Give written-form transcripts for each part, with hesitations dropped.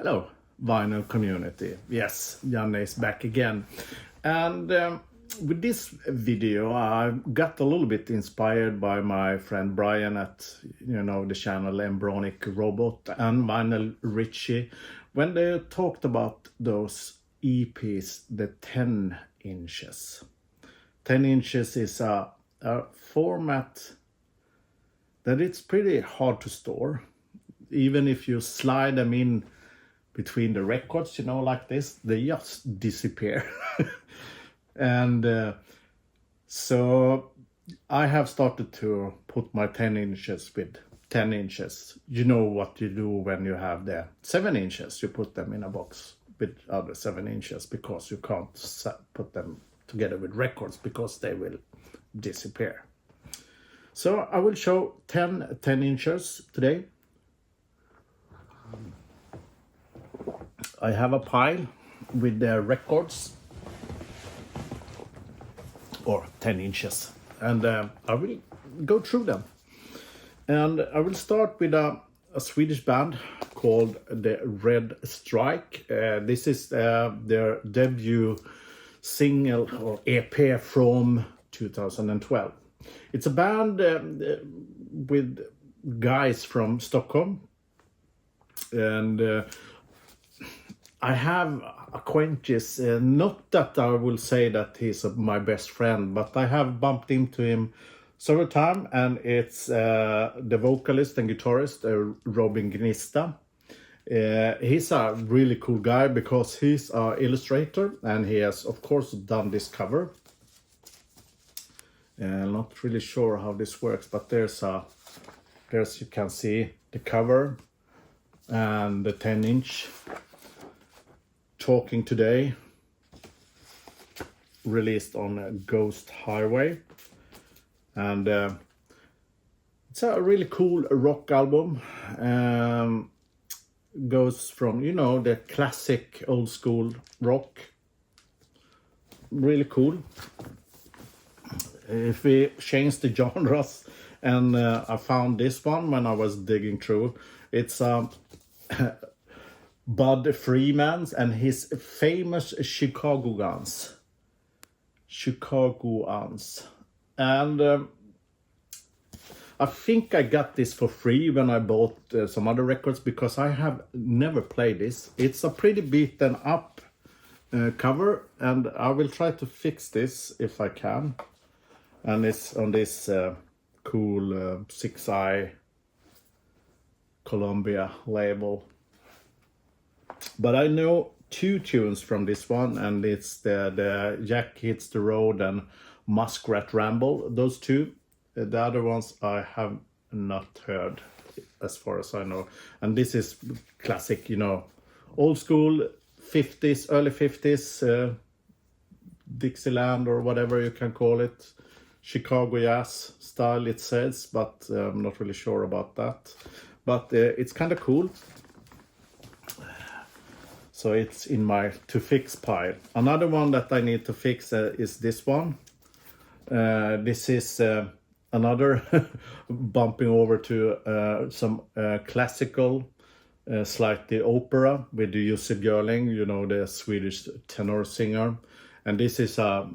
Hello, vinyl community. Yes, Janne is back again. And with this video, I got a little bit inspired by my friend Brian at, the channel Embryonic Robot and Vinyl Richie, when they talked about those EPs, the 10 inches. 10 inches is a format that it's pretty hard to store. Even if you slide them in between the records, like this, they just disappear. And so I have started to put my 10 inches with 10 inches. You know what you do when you have the 7 inches. You put them in a box with other 7 inches because you can't put them together with records because they will disappear. So I will show 10 inches today. I have a pile with the records, or 10 inches, and I will go through them. And I will start with a Swedish band called the Red Strike. This is their debut single or EP from 2012. It's a band with guys from Stockholm, and I have acquaintances, not that I will say that he's my best friend, but I have bumped into him several times, and it's the vocalist and guitarist, Robin Gnista. He's a really cool guy because he's an illustrator, and he has, of course, done this cover. Not really sure how this works, but there's you can see the cover and the 10-inch. Talking Today, released on Ghost Highway, and it's a really cool rock album. Goes from the classic old school rock, really cool. If we change the genres, and I found this one when I was digging through, it's Bud Freeman's and his famous Chicagoans. And I think I got this for free when I bought some other records, because I have never played this. It's a pretty beaten up cover, and I will try to fix this if I can. And it's on this cool 6i Columbia label. But I know two tunes from this one, and it's the Jack Hits the Road and Muskrat Ramble, those two. The other ones I have not heard, as far as I know. And this is classic, old school 50s, early 50s, Dixieland or whatever you can call it. Chicago jazz style it says, but I'm not really sure about that. But it's kind of cool. So it's in my to fix pile. Another one that I need to fix is this one. This is another bumping over to some classical, slightly opera with Jussi Björling, the Swedish tenor singer. And this is a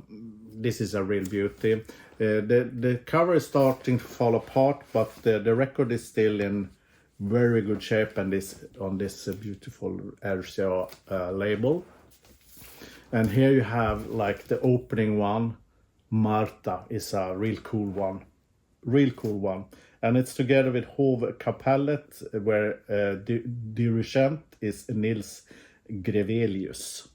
real beauty. The cover is starting to fall apart, but the record is still in very good shape, and this on this beautiful RCA label. And here you have like the opening one. Marta is a real cool one, and it's together with Hove Kapellet, where dirigent is Nils Grevelius.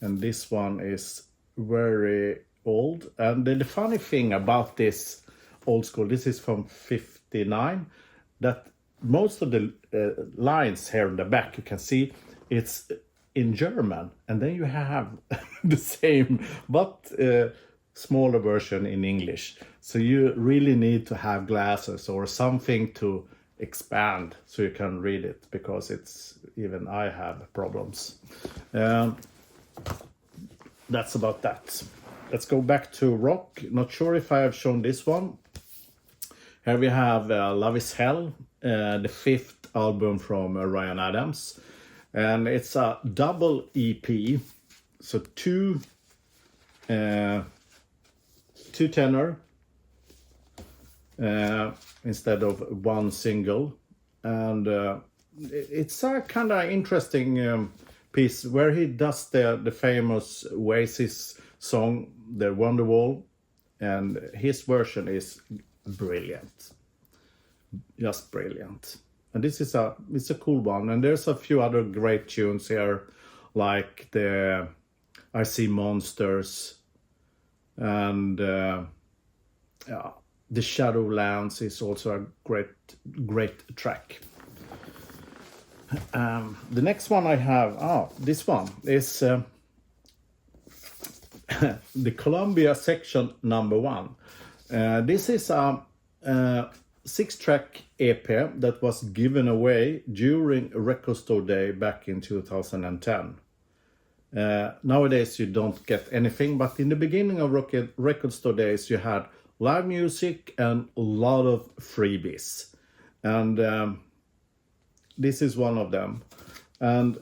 And this one is very old. And the funny thing about this old school, this is from 59, that most of the lines here in the back, you can see it's in German, and then you have the same but smaller version in English. So you really need to have glasses or something to expand so you can read it, because even I have problems. That's about that. Let's go back to rock. Not sure if I have shown this one. Here we have Love is Hell, the fifth album from Ryan Adams. And it's a double EP, so two tenor instead of one single. And it's a kind of interesting piece where he does the famous Oasis song, The Wonderwall, and his version is brilliant, just brilliant. And this is it's a cool one, and there's a few other great tunes here, like the I See Monsters, and The Shadowlands is also a great track. The next one I have, this one is the Columbia section number 1. This is a 6-track EP that was given away during Record Store Day back in 2010. Nowadays you don't get anything, but in the beginning of Record Store Days you had live music and a lot of freebies. And this is one of them. And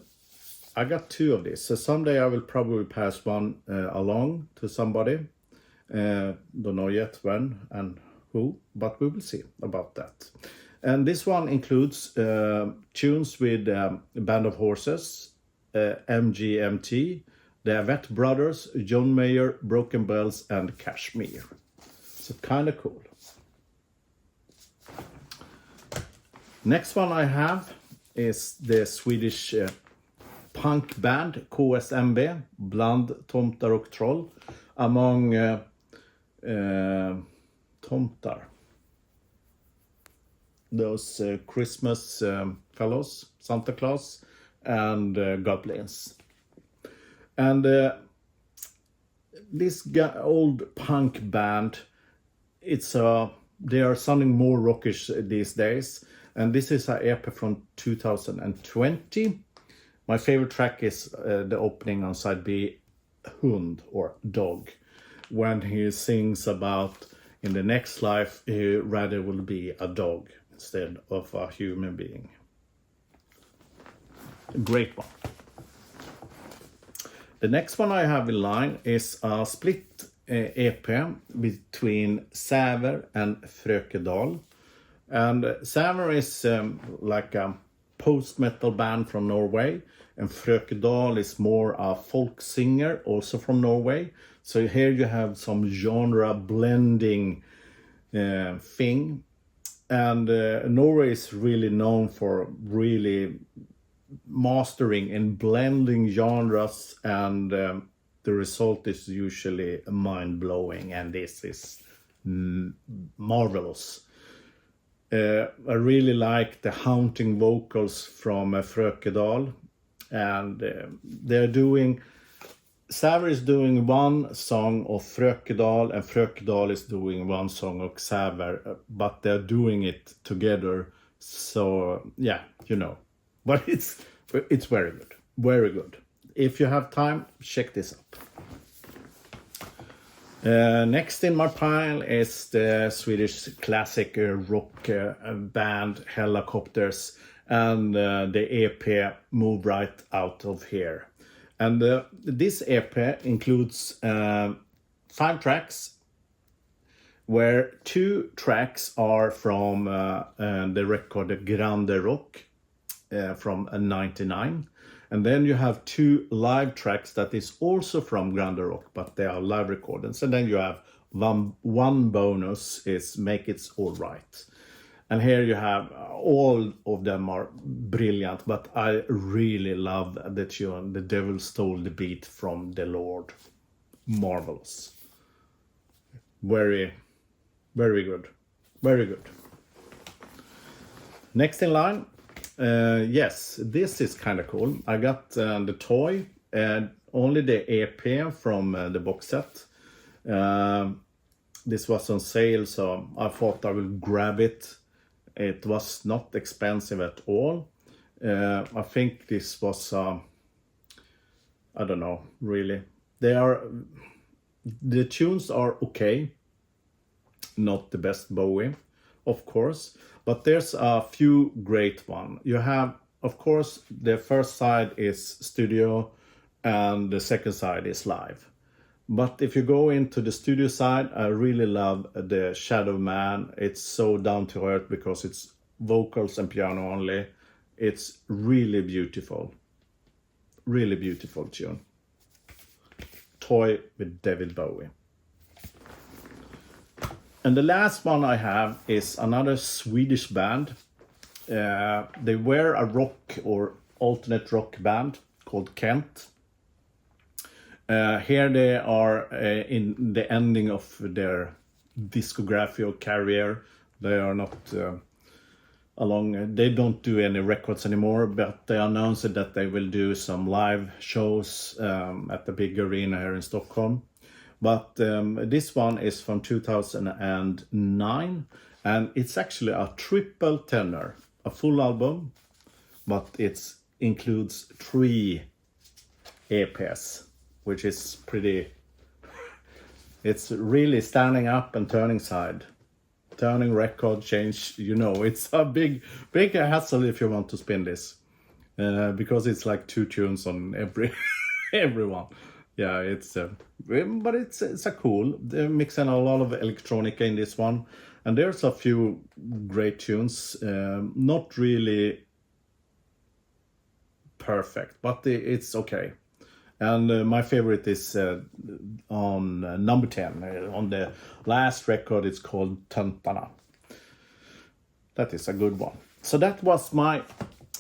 I got 2 of these, so someday I will probably pass one along to somebody. Don't know yet when and who, but we will see about that. And this one includes tunes with Band of Horses, MGMT, the Avett Brothers, John Mayer, Broken Bells, and Kashmir. So kind of cool. Next one I have is the Swedish punk band KSMB, Bland Tomtar och Troll, among tomtar, those Christmas fellows, Santa Claus, and goblins. And this old punk band, they are sounding more rockish these days, and this is an EP from 2020. My favorite track is the opening on side B, Hund, or Dog, when he sings about in the next life he rather will be a dog instead of a human being. A great one. The next one I have in line is a split EP between Säver and Frökedal. And Säver is like a post-metal band from Norway, and Frökedal is more a folk singer, also from Norway. So here you have some genre blending thing. And Norway is really known for really mastering and blending genres, and the result is usually mind-blowing, and this is marvelous. I really like the haunting vocals from Frökedal, and Säver is doing one song of Frökedal, and Frökedal is doing one song of Säver, but they're doing it together. So yeah, you know, but it's very good, very good. If you have time, check this up. Next in my pile is the Swedish classic rock band Helicopters, and the EP Move Right Out of Here. And this EP includes 5 tracks, where 2 tracks are from the record Grande Rock from 99. And then you have 2 live tracks that is also from Grande Rock, but they are live recordings. And then you have one bonus is Make It All Right. And here you have, all of them are brilliant, but I really love the tune, The Devil Stole the Beat from the Lord. Marvelous. Very, very good. Very good. Next in line, yes, this is kind of cool. I got the toy, and only the EP from the box set. This was on sale, so I thought I would grab it. It was not expensive at all. I think this was, I don't know, really. The tunes are okay. Not the best Bowie, of course. But there's a few great one. You have, of course, the first side is studio and the second side is live. But if you go into the studio side, I really love the Shadow Man. It's so down to earth because it's vocals and piano only. It's really beautiful. Really beautiful tune. Toy with David Bowie. And the last one I have is another Swedish band. They were a rock or alternate rock band called Kent. Here they are in the ending of their discography or career. They are not they don't do any records anymore, but they announced that they will do some live shows at the big arena here in Stockholm. But this one is from 2009, and it's actually a triple tenor, a full album, but it includes 3 EPs, which is pretty, it's really standing up and turning side. Turning record change, it's a big hassle if you want to spin this, because it's like 2 tunes on everyone. Yeah, but it's a cool. They're mixing a lot of electronica in this one, and there's a few great tunes. Not really perfect, but it's okay. And my favorite is on number 10. On the last record, it's called Töntarna. That is a good one. So that was my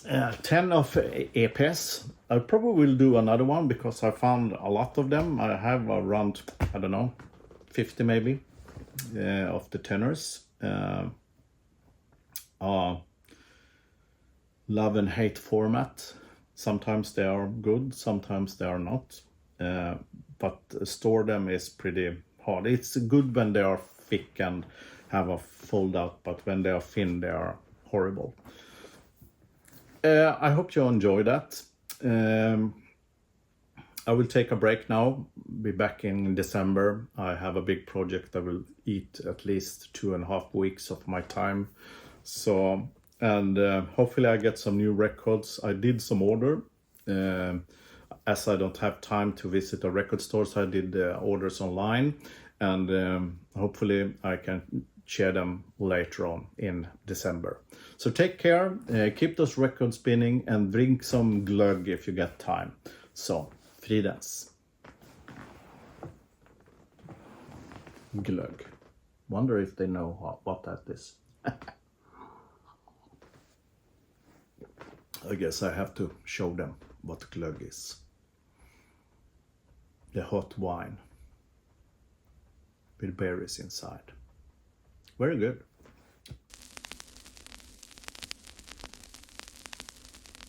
10 of EPs. I probably will do another one because I found a lot of them. I have around, 50 maybe of the tenors. Love and hate format. Sometimes they are good, sometimes they are not. But store them is pretty hard. It's good when they are thick and have a fold out, but when they are thin, they are horrible. I hope you enjoy that. I will take a break now, be back in December. I have a big project that will eat at least 2.5 weeks of my time. So, and hopefully I get some new records. I did some order. As I don't have time to visit a record store, so I did orders online. And hopefully I can share them later on in December. So take care, keep those records spinning, and drink some glögg if you get time. So, fridens. Glögg. Wonder if they know what that is. I guess I have to show them what glögg is. The hot wine with berries inside. Very good.